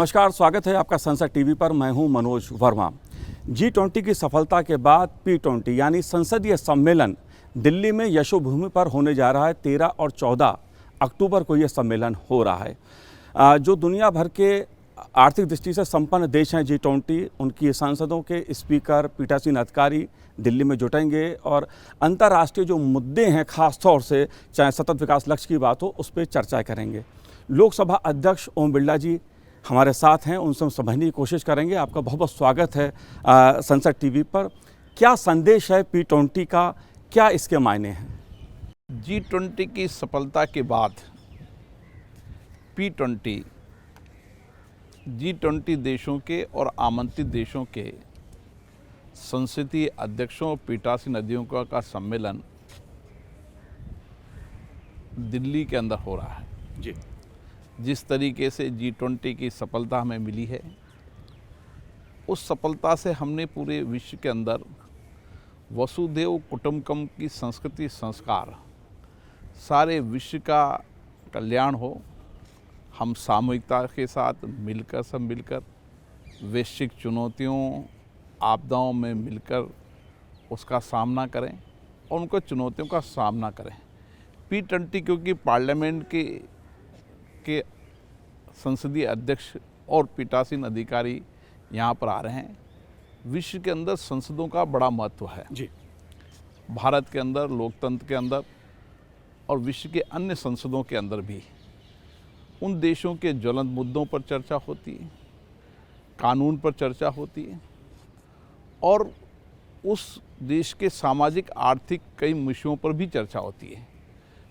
नमस्कार, स्वागत है आपका संसद टीवी पर। मैं हूं मनोज वर्मा। G20 की सफलता के बाद P20 यानी संसदीय सम्मेलन दिल्ली में यशोभूमि पर होने जा रहा है। 13 और 14 अक्टूबर को यह सम्मेलन हो रहा है। जो दुनिया भर के आर्थिक दृष्टि से संपन्न देश हैं G20, उनकी सांसदों के स्पीकर पीठासीन अधिकारी दिल्ली में जुटेंगे और अंतर्राष्ट्रीय जो मुद्दे हैं, खास तौर से चाहे सतत विकास लक्ष्य की बात हो, उस पर चर्चा करेंगे। लोकसभा अध्यक्ष ओम बिरला जी हमारे साथ हैं, उनसे हम समझने की कोशिश करेंगे। आपका बहुत बहुत स्वागत है संसद टीवी पर। क्या संदेश है P20 का, क्या इसके मायने हैं? G20 की सफलता के बाद P20 G20 देशों के और आमंत्रित देशों के संसदीय अध्यक्षों और पीठासीन अधिकारियों का सम्मेलन दिल्ली के अंदर हो रहा है। जी, जिस तरीके से G20 की सफलता हमें मिली है, उस सफलता से हमने पूरे विश्व के अंदर वसुधैव कुटुंबकम की संस्कृति संस्कार, सारे विश्व का कल्याण हो, हम सामूहिकता के साथ मिलकर सब मिलकर वैश्विक चुनौतियों आपदाओं में मिलकर उसका सामना करें और उनको चुनौतियों का सामना करें। P20 क्योंकि पार्लियामेंट के संसदीय अध्यक्ष और पीठासीन अधिकारी यहाँ पर आ रहे हैं, विश्व के अंदर संसदों का बड़ा महत्व है। जी, भारत के अंदर, लोकतंत्र के अंदर और विश्व के अन्य संसदों के अंदर भी उन देशों के ज्वलंत मुद्दों पर चर्चा होती है, कानून पर चर्चा होती है और उस देश के सामाजिक आर्थिक कई विषयों पर भी चर्चा होती है,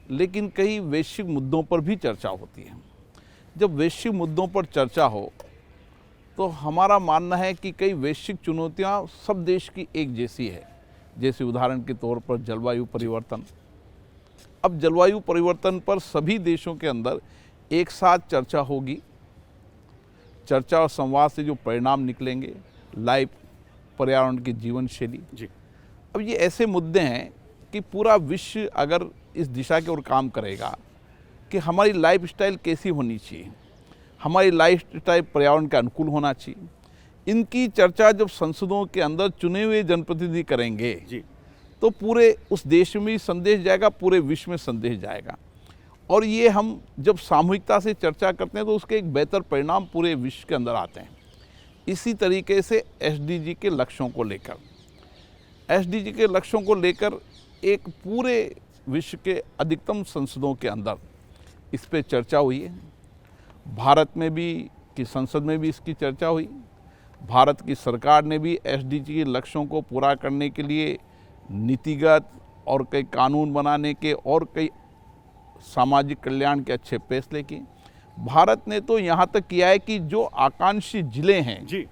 लेकिन कई वैश्विक मुद्दों पर भी चर्चा होती है। जब वैश्विक मुद्दों पर चर्चा हो तो हमारा मानना है कि कई वैश्विक चुनौतियां सब देश की एक जैसी है। जैसे उदाहरण के तौर पर जलवायु परिवर्तन। अब जलवायु परिवर्तन पर सभी देशों के अंदर एक साथ चर्चा होगी। चर्चा और संवाद से जो परिणाम निकलेंगे, लाइफ, पर्यावरण की जीवन शैली। जी, अब ये ऐसे मुद्दे हैं कि पूरा विश्व अगर इस दिशा की ओर काम करेगा कि हमारी लाइफ स्टाइल कैसी होनी चाहिए, हमारी लाइफ स्टाइल पर्यावरण के अनुकूल होना चाहिए, इनकी चर्चा जब संसदों के अंदर चुने हुए जनप्रतिनिधि करेंगे जी, तो पूरे उस देश में संदेश जाएगा, पूरे विश्व में संदेश जाएगा। और ये हम जब सामूहिकता से चर्चा करते हैं तो उसके एक बेहतर परिणाम पूरे विश्व के अंदर आते हैं। इसी तरीके से SDG के लक्ष्यों को लेकर एक पूरे विश्व के अधिकतम संसदों के अंदर इस पे चर्चा हुई है। भारत में भी की संसद में भी इसकी चर्चा हुई। भारत की सरकार ने भी SDG के लक्ष्यों को पूरा करने के लिए नीतिगत और कई कानून बनाने के और कई सामाजिक कल्याण के अच्छे फैसले किए। भारत ने तो यहाँ तक किया है कि जो आकांक्षी जिले हैं, जी,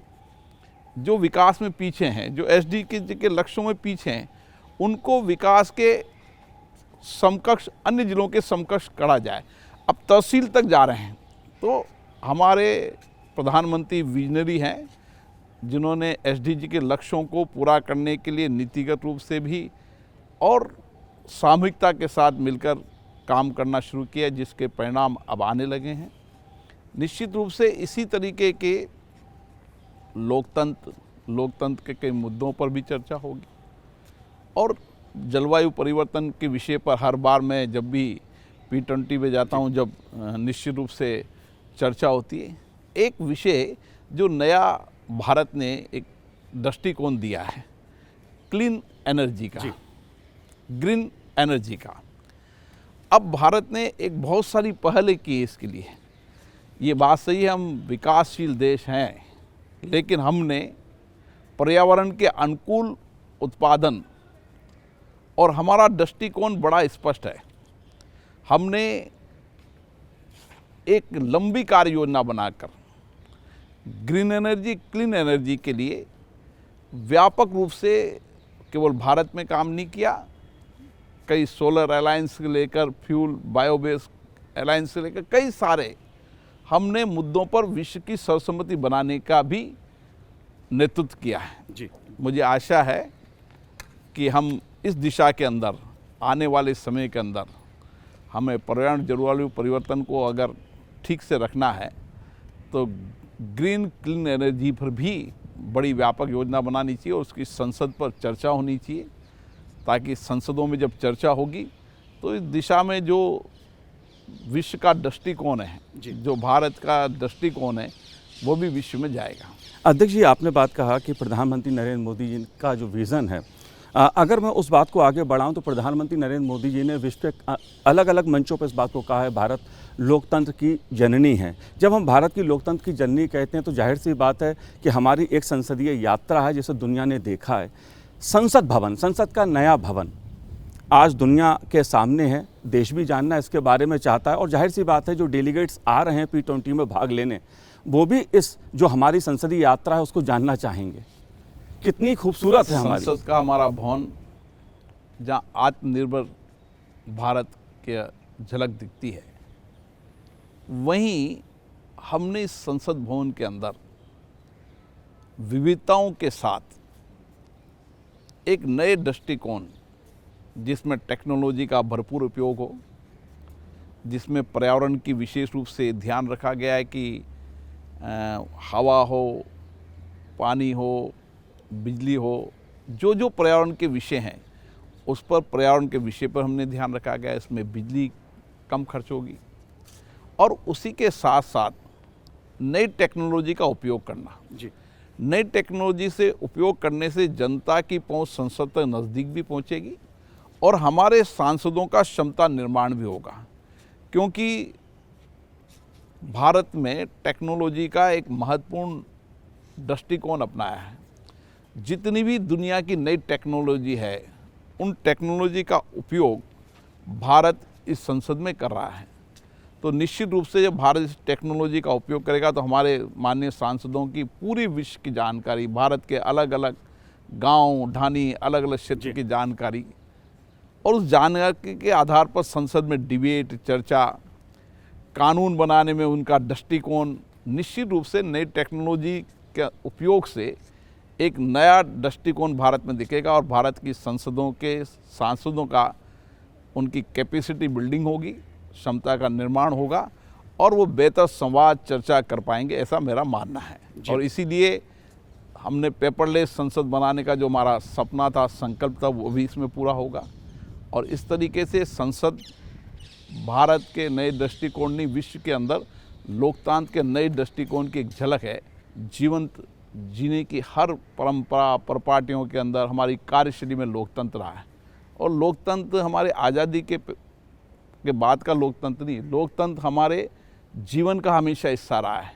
जो विकास में पीछे हैं, जो SDG के लक्ष्यों में पीछे हैं, उनको विकास के समकक्ष, अन्य जिलों के समकक्ष करा जाए। अब तहसील तक जा रहे हैं। तो हमारे प्रधानमंत्री विजनरी हैं, जिन्होंने SDG के लक्ष्यों को पूरा करने के लिए नीतिगत रूप से भी और सामूहिकता के साथ मिलकर काम करना शुरू किया, जिसके परिणाम अब आने लगे हैं। निश्चित रूप से इसी तरीके के लोकतंत्र के कई मुद्दों पर भी चर्चा होगी और जलवायु परिवर्तन के विषय पर हर बार मैं जब भी P20 में जाता हूं, जब निश्चित रूप से चर्चा होती है। एक विषय जो नया भारत ने एक दृष्टिकोण दिया है, क्लीन एनर्जी का, ग्रीन एनर्जी का। अब भारत ने एक बहुत सारी पहल की है इसके लिए। ये बात सही है, हम विकासशील देश हैं, लेकिन हमने पर्यावरण के अनुकूल उत्पादन और हमारा दृष्टिकोण बड़ा स्पष्ट है। हमने एक लंबी कार्य योजना बनाकर ग्रीन एनर्जी, क्लीन एनर्जी के लिए व्यापक रूप से केवल भारत में काम नहीं किया, कई सोलर अलायंस से लेकर फ्यूल बायोबेस अलायंस से लेकर कई सारे हमने मुद्दों पर विश्व की सर्वसम्मति बनाने का भी नेतृत्व किया है। जी, मुझे आशा है कि हम इस दिशा के अंदर आने वाले समय के अंदर हमें पर्यावरण जलवायु परिवर्तन को अगर ठीक से रखना है तो ग्रीन क्लीन एनर्जी पर भी बड़ी व्यापक योजना बनानी चाहिए और उसकी संसद पर चर्चा होनी चाहिए, ताकि संसदों में जब चर्चा होगी तो इस दिशा में जो विश्व का दृष्टिकोण है, जो भारत का दृष्टिकोण है, वो भी विश्व में जाएगा। अध्यक्ष जी, आपने बात कहा कि प्रधानमंत्री नरेंद्र मोदी जी का जो विज़न है, अगर मैं उस बात को आगे बढ़ाऊं तो प्रधानमंत्री नरेंद्र मोदी जी ने विश्व के अलग अलग मंचों पर इस बात को कहा है, भारत लोकतंत्र की जननी है। जब हम भारत की लोकतंत्र की जननी कहते हैं तो जाहिर सी बात है कि हमारी एक संसदीय यात्रा है जिसे दुनिया ने देखा है। संसद भवन, संसद का नया भवन आज दुनिया के सामने है, देश भी जानना इसके बारे में चाहता है और जाहिर सी बात है जो डेलीगेट्स आ रहे हैं P20 में भाग लेने, वो भी इस जो हमारी संसदीय यात्रा है उसको जानना चाहेंगे। कितनी खूबसूरत है हमारी संसद का हमारा भवन, जहाँ आत्मनिर्भर भारत की झलक दिखती है, वहीं हमने इस संसद भवन के अंदर विविधताओं के साथ एक नए दृष्टिकोण, जिसमें टेक्नोलॉजी का भरपूर उपयोग हो, जिसमें पर्यावरण की विशेष रूप से ध्यान रखा गया है कि हवा हो, पानी हो, बिजली हो, जो जो पर्यावरण के विषय हैं उस पर पर्यावरण के विषय पर हमने ध्यान रखा गया है। इसमें बिजली कम खर्च होगी और उसी के साथ साथ नई टेक्नोलॉजी का उपयोग करना। नई टेक्नोलॉजी से उपयोग करने से जनता की पहुंच संसद तक नज़दीक भी पहुंचेगी और हमारे सांसदों का क्षमता निर्माण भी होगा, क्योंकि भारत में टेक्नोलॉजी का एक महत्वपूर्ण दृष्टिकोण अपनाया है। जितनी भी दुनिया की नई टेक्नोलॉजी है, उन टेक्नोलॉजी का उपयोग भारत इस संसद में कर रहा है। तो निश्चित रूप से जब भारत इस टेक्नोलॉजी का उपयोग करेगा तो हमारे माननीय सांसदों की पूरी विश्व की जानकारी, भारत के अलग अलग गांव ढानी, अलग अलग क्षेत्र की जानकारी, और उस जानकारी के आधार पर संसद में डिबेट, चर्चा, कानून बनाने में उनका दृष्टिकोण, निश्चित रूप से नई टेक्नोलॉजी के उपयोग से एक नया दृष्टिकोण भारत में दिखेगा और भारत की संसदों के सांसदों का, उनकी कैपेसिटी बिल्डिंग होगी, क्षमता का निर्माण होगा और वो बेहतर संवाद, चर्चा कर पाएंगे, ऐसा मेरा मानना है। और इसीलिए हमने पेपरलेस संसद बनाने का जो हमारा सपना था, संकल्प था, वो भी इसमें पूरा होगा। और इस तरीके से संसद भारत के नए दृष्टिकोण नहीं, विश्व के अंदर लोकतंत्र के नए दृष्टिकोण की एक झलक है। जीवंत जीने की हर परंपरा, परिपाटियों के अंदर हमारी कार्यशैली में लोकतंत्र रहा है और लोकतंत्र हमारे आज़ादी के बाद का लोकतंत्र नहीं, लोकतंत्र हमारे जीवन का हमेशा हिस्सा रहा है।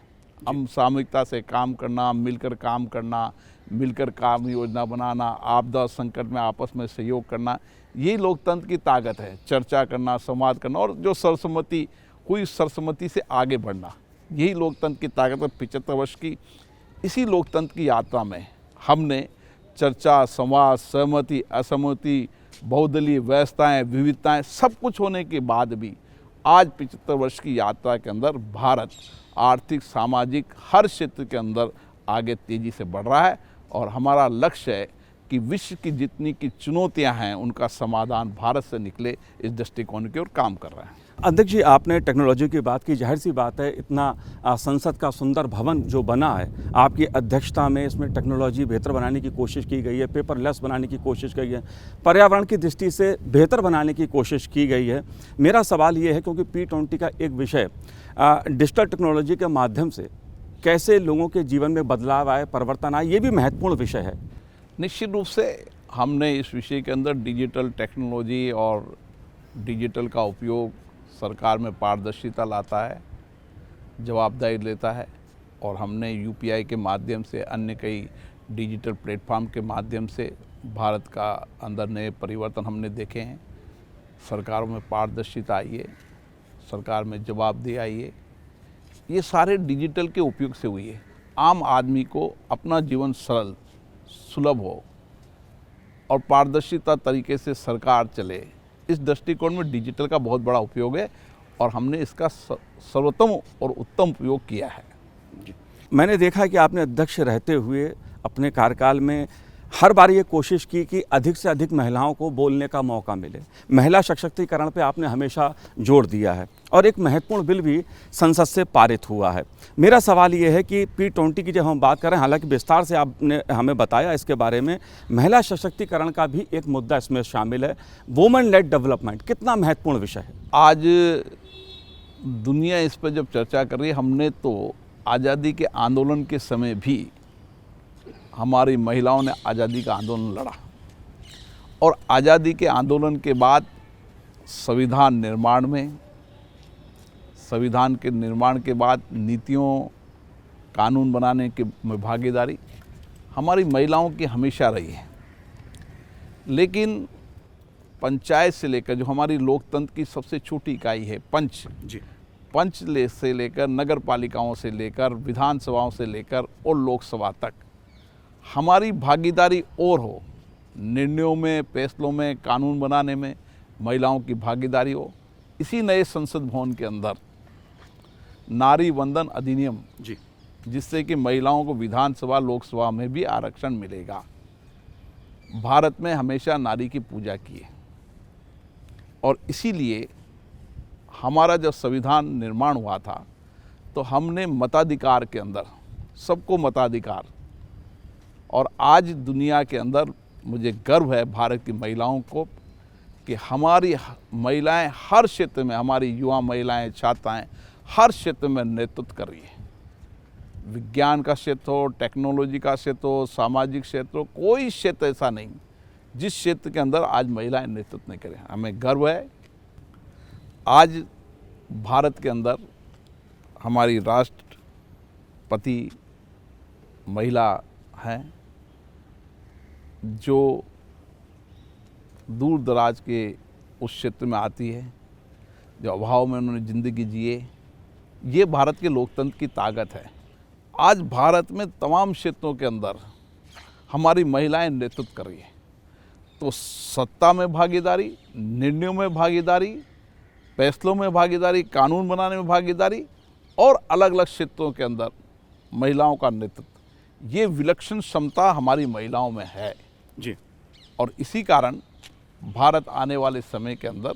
हम सामूहिकता से काम करना, मिलकर काम करना, मिलकर काम योजना बनाना, आपदा संकट में आपस में सहयोग करना, यही लोकतंत्र की ताकत है। चर्चा करना, संवाद करना और जो सर्वसम्मति हुई, सर्वसम्मति से आगे बढ़ना, यही लोकतंत्र की ताकत है। 75 वर्ष की इसी लोकतंत्र की यात्रा में हमने चर्चा, संवाद, सहमति, असहमति, बहुदलीय व्यवस्थाएं, विविधताएं, सब कुछ होने के बाद भी आज 75 वर्ष की यात्रा के अंदर भारत आर्थिक, सामाजिक हर क्षेत्र के अंदर आगे तेज़ी से बढ़ रहा है और हमारा लक्ष्य है कि विश्व की जितनी की चुनौतियां हैं उनका समाधान भारत से निकले, इस दृष्टिकोण की ओर काम कर रहे हैं। अध्यक्ष जी, आपने टेक्नोलॉजी की बात की, जाहिर सी बात है इतना संसद का सुंदर भवन जो बना है, आपकी अध्यक्षता में इसमें टेक्नोलॉजी बेहतर बनाने की कोशिश की गई है, पेपरलेस बनाने की कोशिश की गई है, पर्यावरण की दृष्टि से बेहतर बनाने की कोशिश की गई है। मेरा सवाल ये है, क्योंकि P20 का एक विषय डिजिटल टेक्नोलॉजी के माध्यम से कैसे लोगों के जीवन में बदलाव आए, परिवर्तन आए, ये भी महत्वपूर्ण विषय है। निश्चित रूप से हमने इस विषय के अंदर डिजिटल टेक्नोलॉजी और डिजिटल का उपयोग सरकार में पारदर्शिता लाता है, जवाबदारी लेता है और हमने UPI के माध्यम से, अन्य कई डिजिटल प्लेटफॉर्म के माध्यम से भारत का अंदर नए परिवर्तन हमने देखे हैं। सरकारों में पारदर्शिता आई है, सरकार में जवाबदेही आई है, ये सारे डिजिटल के उपयोग से हुई है। आम आदमी को अपना जीवन सरल, सुलभ हो और पारदर्शिता तरीके से सरकार चले, इस दृष्टिकोण में डिजिटल का बहुत बड़ा उपयोग है और हमने इसका सर्वोत्तम और उत्तम उपयोग किया है। मैंने देखा कि आपने अध्यक्ष रहते हुए अपने कार्यकाल में हर बार ये कोशिश की कि अधिक से अधिक महिलाओं को बोलने का मौका मिले। महिला सशक्तिकरण पे आपने हमेशा जोर दिया है और एक महत्वपूर्ण बिल भी संसद से पारित हुआ है। मेरा सवाल ये है कि P20 की जब हम बात करें, हालांकि विस्तार से आपने हमें बताया इसके बारे में, महिला सशक्तिकरण का भी एक मुद्दा इसमें शामिल है। वुमेन लेड डेवलपमेंट कितना महत्वपूर्ण विषय है? आज दुनिया इस पर जब चर्चा कर रही है, हमने तो आज़ादी के आंदोलन के समय भी हमारी महिलाओं ने आज़ादी का आंदोलन लड़ा और आज़ादी के आंदोलन के बाद संविधान के निर्माण के बाद नीतियों कानून बनाने के में भागीदारी हमारी महिलाओं की हमेशा रही है। लेकिन पंचायत से लेकर, जो हमारी लोकतंत्र की सबसे छोटी इकाई है, पंच से लेकर नगर पालिकाओं से लेकर विधानसभाओं से लेकर और लोकसभा तक हमारी भागीदारी और हो, निर्णयों में, फैसलों में, कानून बनाने में महिलाओं की भागीदारी हो। इसी नए संसद भवन के अंदर नारी वंदन अधिनियम, जिससे कि महिलाओं को विधानसभा लोकसभा में भी आरक्षण मिलेगा। भारत में हमेशा नारी की पूजा की है और इसीलिए हमारा जब संविधान निर्माण हुआ था तो हमने मताधिकार के अंदर सबको मताधिकार, और आज दुनिया के अंदर मुझे गर्व है भारत की महिलाओं को कि हमारी महिलाएं हर क्षेत्र में, हमारी युवा महिलाएं, छात्राएं हर क्षेत्र में नेतृत्व कर रही है। विज्ञान का क्षेत्र हो, टेक्नोलॉजी का क्षेत्र हो, सामाजिक क्षेत्र हो, कोई क्षेत्र ऐसा नहीं जिस क्षेत्र के अंदर आज महिलाएं नेतृत्व नहीं करें। हमें गर्व है आज भारत के अंदर हमारी राष्ट्रपति महिला हैं, जो दूर दराज के उस क्षेत्र में आती है, जो अभाव में उन्होंने ज़िंदगी जिए। ये भारत के लोकतंत्र की ताकत है। आज भारत में तमाम क्षेत्रों के अंदर हमारी महिलाएं नेतृत्व कर रही है। तो सत्ता में भागीदारी, निर्णयों में भागीदारी, फैसलों में भागीदारी, कानून बनाने में भागीदारी और अलग अलग क्षेत्रों के अंदर महिलाओं का नेतृत्व, ये विलक्षण क्षमता हमारी महिलाओं में है जी। और इसी कारण भारत आने वाले समय के अंदर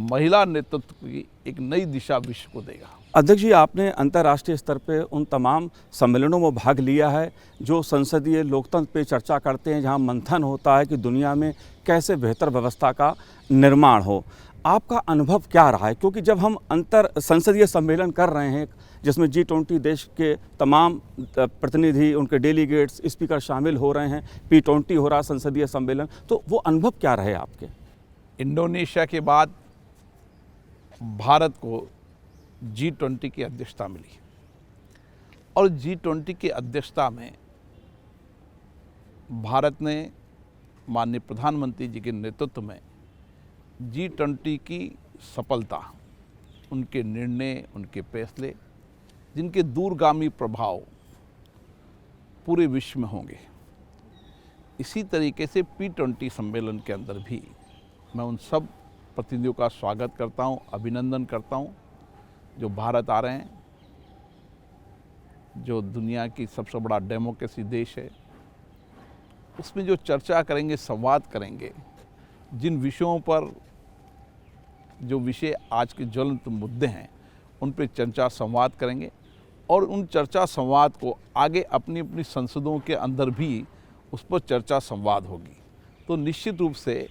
महिला नेतृत्व की एक नई दिशा विश्व को देगा। अध्यक्ष जी, आपने अंतर्राष्ट्रीय स्तर पे उन तमाम सम्मेलनों में भाग लिया है जो संसदीय लोकतंत्र पे चर्चा करते हैं, जहां मंथन होता है कि दुनिया में कैसे बेहतर व्यवस्था का निर्माण हो। आपका अनुभव क्या रहा है? क्योंकि जब हम अंतर संसदीय सम्मेलन कर रहे हैं जिसमें G20 देश के तमाम प्रतिनिधि, उनके डेलीगेट्स, स्पीकर शामिल हो रहे हैं, P20 हो रहा संसदीय सम्मेलन, तो वो अनुभव क्या रहे आपके? इंडोनेशिया के बाद भारत को G20 की अध्यक्षता मिली और G20 की अध्यक्षता में भारत ने माननीय प्रधानमंत्री जी के नेतृत्व में G20 की सफलता, उनके निर्णय, उनके फैसले, जिनके दूरगामी प्रभाव पूरे विश्व में होंगे। इसी तरीके से P20 सम्मेलन के अंदर भी मैं उन सब प्रतिनिधियों का स्वागत करता हूं, अभिनंदन करता हूं जो भारत आ रहे हैं, जो दुनिया की सबसे बड़ा डेमोक्रेसी देश है। उसमें जो चर्चा करेंगे, संवाद करेंगे, जिन विषयों पर, जो विषय आज के ज्वलंत मुद्दे हैं उन पर चर्चा संवाद करेंगे और उन चर्चा संवाद को आगे अपनी अपनी संसदों के अंदर भी उस पर चर्चा संवाद होगी। तो निश्चित रूप से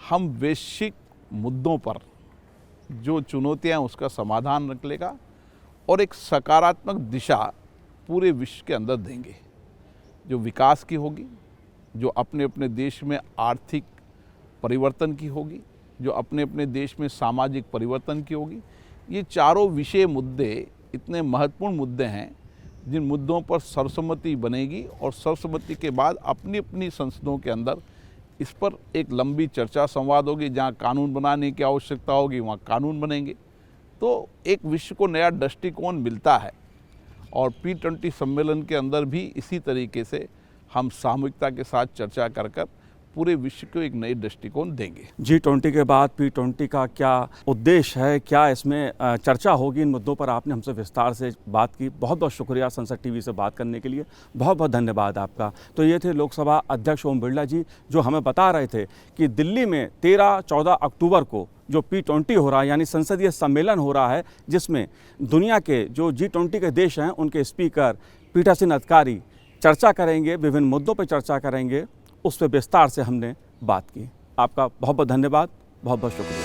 हम वैश्विक मुद्दों पर जो चुनौतियां हैं उसका समाधान निकलेगा और एक सकारात्मक दिशा पूरे विश्व के अंदर देंगे, जो विकास की होगी, जो अपने अपने देश में आर्थिक परिवर्तन की होगी, जो अपने अपने देश में सामाजिक परिवर्तन की होगी। ये चारों विषय मुद्दे इतने महत्वपूर्ण मुद्दे हैं जिन मुद्दों पर सर्वसम्मति बनेगी और सर्वसम्मति के बाद अपनी अपनी संसदों के अंदर इस पर एक लंबी चर्चा संवाद होगी। जहाँ कानून बनाने की आवश्यकता होगी वहाँ कानून बनेंगे। तो एक विश्व को नया दृष्टिकोण मिलता है और P20 सम्मेलन के अंदर भी इसी तरीके से हम सामूहिकता के साथ चर्चा कर पूरे विश्व को एक नई दृष्टिकोण देंगे। G20 के बाद P20 का क्या उद्देश्य है, क्या इसमें चर्चा होगी, इन मुद्दों पर आपने हमसे विस्तार से बात की। बहुत बहुत शुक्रिया संसद टीवी से बात करने के लिए, बहुत बहुत धन्यवाद आपका। तो ये थे लोकसभा अध्यक्ष ओम बिरला जी, जो हमें बता रहे थे कि दिल्ली में 13-14 अक्टूबर को जो P20 हो रहा है, यानी संसदीय सम्मेलन हो रहा है, जिसमें दुनिया के जो G20 के देश हैं उनके स्पीकर, पीठासीन अधिकारी चर्चा करेंगे, विभिन्न मुद्दों पर चर्चा करेंगे, उस पर विस्तार से हमने बात की। आपका बहुत बहुत धन्यवाद, बहुत बहुत शुक्रिया।